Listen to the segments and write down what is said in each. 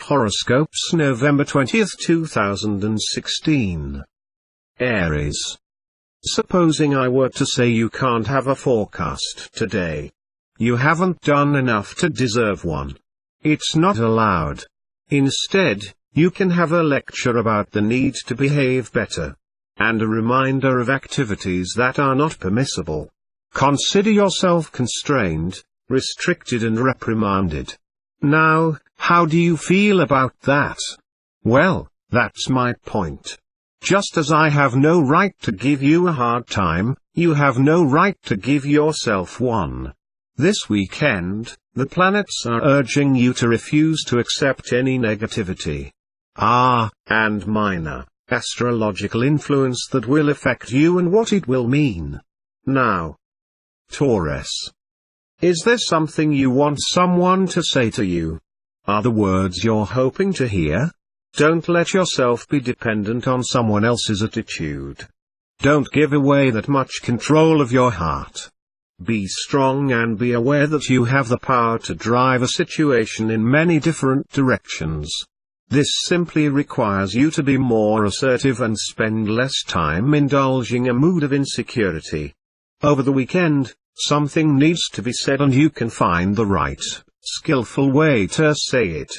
Horoscopes November 20th, 2016. Aries. Supposing I were to say you can't have a forecast today. You haven't done enough to deserve one. It's not allowed. Instead, you can have a lecture about the need to behave better. And a reminder of activities that are not permissible. Consider yourself constrained, restricted and reprimanded. Now, how do you feel about that? Well, that's my point. Just as I have no right to give you a hard time, you have no right to give yourself one. This weekend, the planets are urging you to refuse to accept any negativity. And minor astrological influence that will affect you and what it will mean. Now, Taurus. Is there something you want someone to say to you? Are the words you're hoping to hear? Don't let yourself be dependent on someone else's attitude. Don't give away that much control of your heart. Be strong and be aware that you have the power to drive a situation in many different directions. This simply requires you to be more assertive and spend less time indulging a mood of insecurity. Over the weekend, something needs to be said and you can find the right, skillful way to say it.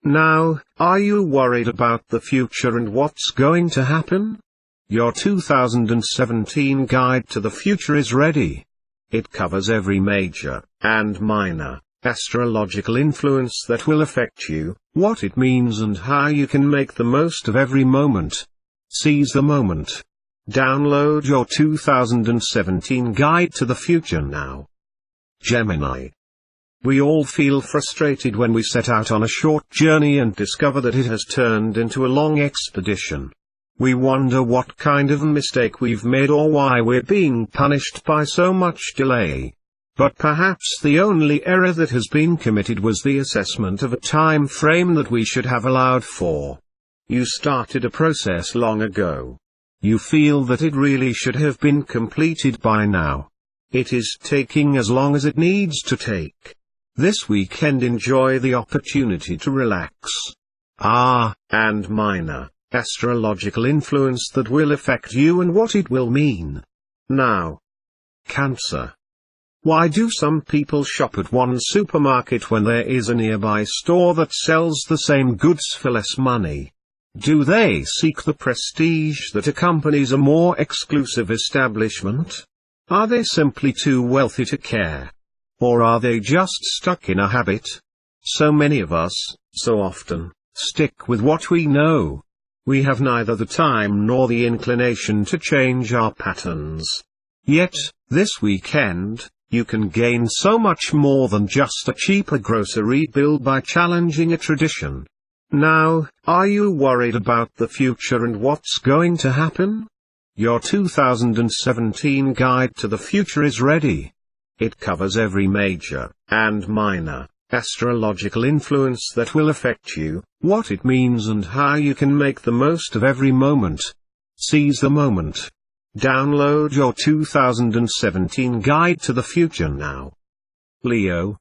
Now, are you worried about the future and what's going to happen? Your 2017 guide to the future is ready. It covers every major and minor astrological influence that will affect you, what it means and how you can make the most of every moment. Seize the moment. Download your 2017 guide to the future now. Gemini. We all feel frustrated when we set out on a short journey and discover that it has turned into a long expedition. We wonder what kind of mistake we've made or why we're being punished by so much delay. But perhaps the only error that has been committed was the assessment of a time frame that we should have allowed for. You started a process long ago. You feel that it really should have been completed by now. It is taking as long as it needs to take. This weekend enjoy the opportunity to relax. And minor astrological influence that will affect you and what it will mean. Now, Cancer. Why do some people shop at one supermarket when there is a nearby store that sells the same goods for less money? Do they seek the prestige that accompanies a more exclusive establishment? Are they simply too wealthy to care? Or are they just stuck in a habit? So many of us, so often, stick with what we know. We have neither the time nor the inclination to change our patterns. Yet, this weekend, you can gain so much more than just a cheaper grocery bill by challenging a tradition. Now, are you worried about the future and what's going to happen? Your 2017 guide to the future is ready. It covers every major and minor astrological influence that will affect you, what it means and how you can make the most of every moment. Seize the moment. Download your 2017 guide to the future now. Leo.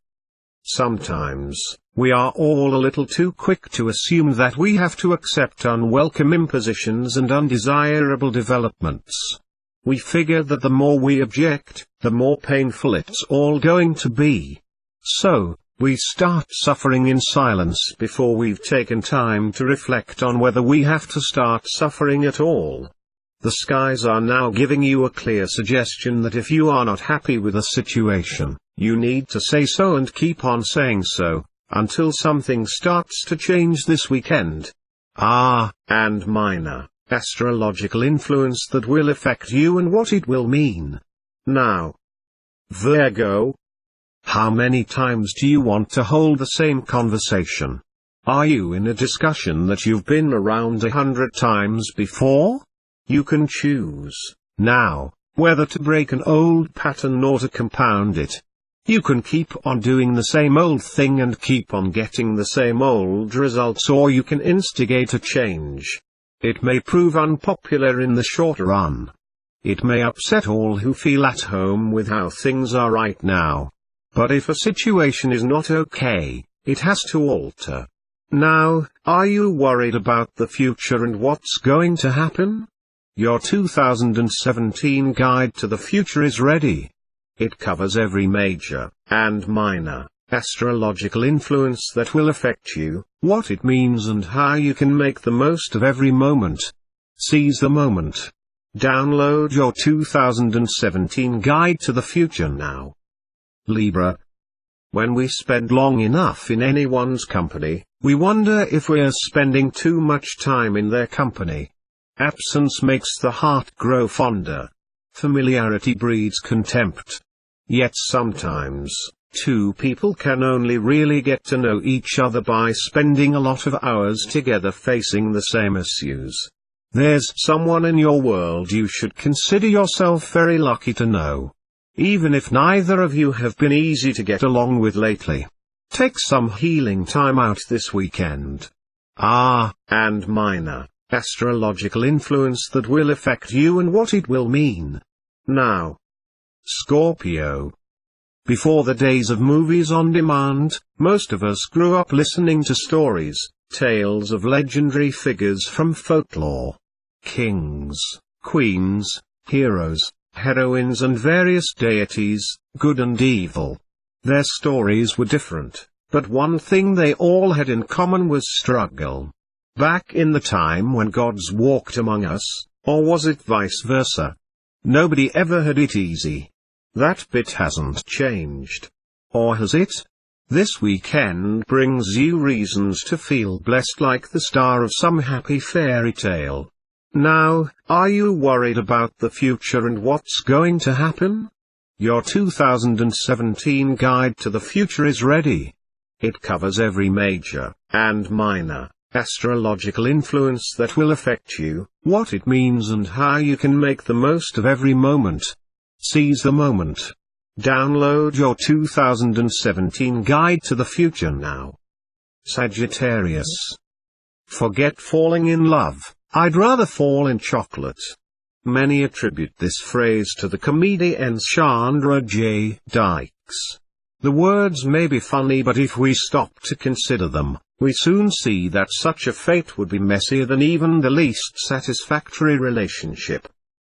Sometimes, we are all a little too quick to assume that we have to accept unwelcome impositions and undesirable developments. We figure that the more we object, the more painful it's all going to be. So, we start suffering in silence before we've taken time to reflect on whether we have to start suffering at all. The skies are now giving you a clear suggestion that if you are not happy with a situation, you need to say so and keep on saying so, until something starts to change this weekend. And minor astrological influence that will affect you and what it will mean. Now, Virgo. How many times do you want to hold the same conversation? Are you in a discussion that you've been around 100 times before? You can choose, now, whether to break an old pattern or to compound it. You can keep on doing the same old thing and keep on getting the same old results, or you can instigate a change. It may prove unpopular in the short run. It may upset all who feel at home with how things are right now. But if a situation is not okay, it has to alter. Now, are you worried about the future and what's going to happen? Your 2017 Guide to the Future is ready. It covers every major and minor astrological influence that will affect you, what it means and how you can make the most of every moment. Seize the moment. Download your 2017 Guide to the Future now. Libra. When we spend long enough in anyone's company, we wonder if we're spending too much time in their company. Absence makes the heart grow fonder. Familiarity breeds contempt. Yet sometimes, two people can only really get to know each other by spending a lot of hours together facing the same issues. There's someone in your world you should consider yourself very lucky to know. Even if neither of you have been easy to get along with lately. Take some healing time out this weekend. And minor astrological influence that will affect you and what it will mean. Now. Scorpio. Before the days of movies on demand, most of us grew up listening to stories, tales of legendary figures from folklore. Kings, queens, heroes, heroines and various deities, good and evil. Their stories were different, but one thing they all had in common was struggle. Back in the time when gods walked among us, or was it vice versa? Nobody ever had it easy. That bit hasn't changed. Or has it? This weekend brings you reasons to feel blessed like the star of some happy fairy tale. Now, are you worried about the future and what's going to happen? Your 2017 Guide to the Future is ready. It covers every major and minor astrological influence that will affect you, what it means and how you can make the most of every moment. Seize the moment. Download your 2017 Guide to the Future now. Sagittarius. Forget falling in love. I'd rather fall in chocolate. Many attribute this phrase to the comedian Chandra J. Dykes. The words may be funny, but if we stop to consider them, we soon see that such a fate would be messier than even the least satisfactory relationship.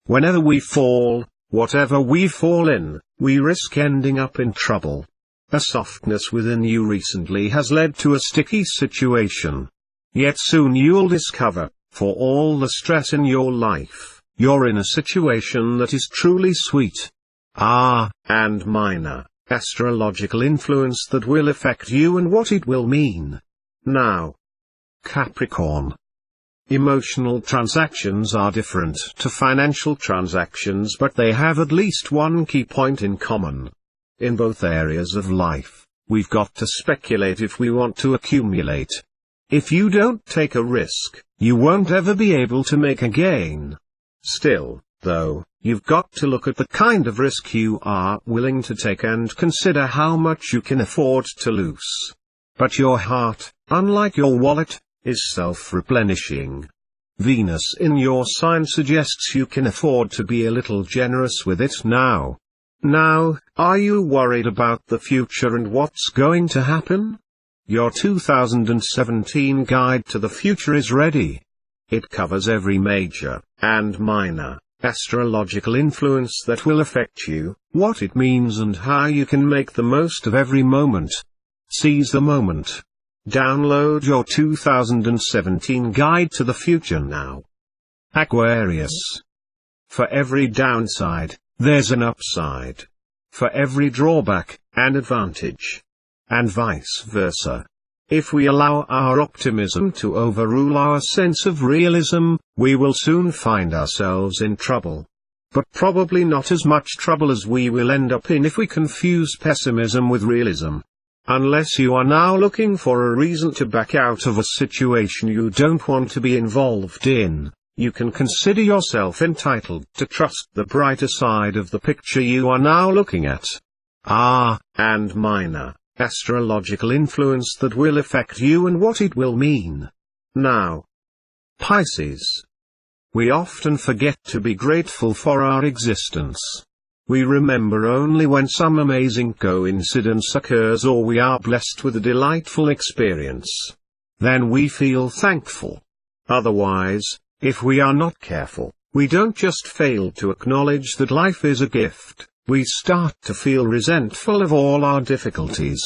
Whenever we fall, whatever we fall in, we risk ending up in trouble. A softness within you recently has led to a sticky situation. Yet soon you'll discover, for all the stress in your life, you're in a situation that is truly sweet. And minor astrological influence that will affect you and what it will mean. Now. Capricorn. Emotional transactions are different to financial transactions, but they have at least one key point in common. In both areas of life, we've got to speculate if we want to accumulate. If you don't take a risk, you won't ever be able to make a gain. Still, though, you've got to look at the kind of risk you are willing to take and consider how much you can afford to lose. But your heart, unlike your wallet, is self-replenishing. Venus in your sign suggests you can afford to be a little generous with it now. Now, are you worried about the future and what's going to happen? Your 2017 Guide to the Future is ready. It covers every major and minor astrological influence that will affect you, what it means and how you can make the most of every moment. Seize the moment. Download your 2017 Guide to the Future now. Aquarius. For every downside, there's an upside. For every drawback, an advantage. And vice versa. If we allow our optimism to overrule our sense of realism, we will soon find ourselves in trouble. But probably not as much trouble as we will end up in if we confuse pessimism with realism. Unless you are now looking for a reason to back out of a situation you don't want to be involved in, you can consider yourself entitled to trust the brighter side of the picture you are now looking at. And minor astrological influence that will affect you and what it will mean. Now. Pisces. We often forget to be grateful for our existence. We remember only when some amazing coincidence occurs or we are blessed with a delightful experience. then we feel thankful. Otherwise, if we are not careful, we don't just fail to acknowledge that life is a gift, we start to feel resentful of all our difficulties.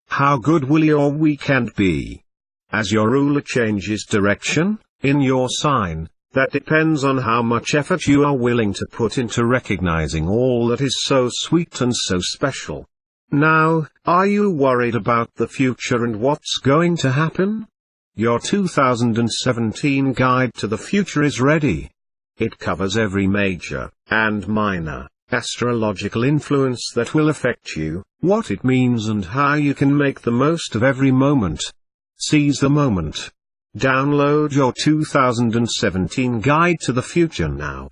How good will your weekend be? As your ruler changes direction, in your sign, that depends on how much effort you are willing to put into recognizing all that is so sweet and so special. Now, are you worried about the future and what's going to happen? Your 2017 Guide to the Future is ready. It covers every major, and minor, astrological influence that will affect you, what it means and how you can make the most of every moment. Seize the moment. Download your 2017 Guide to the Future now.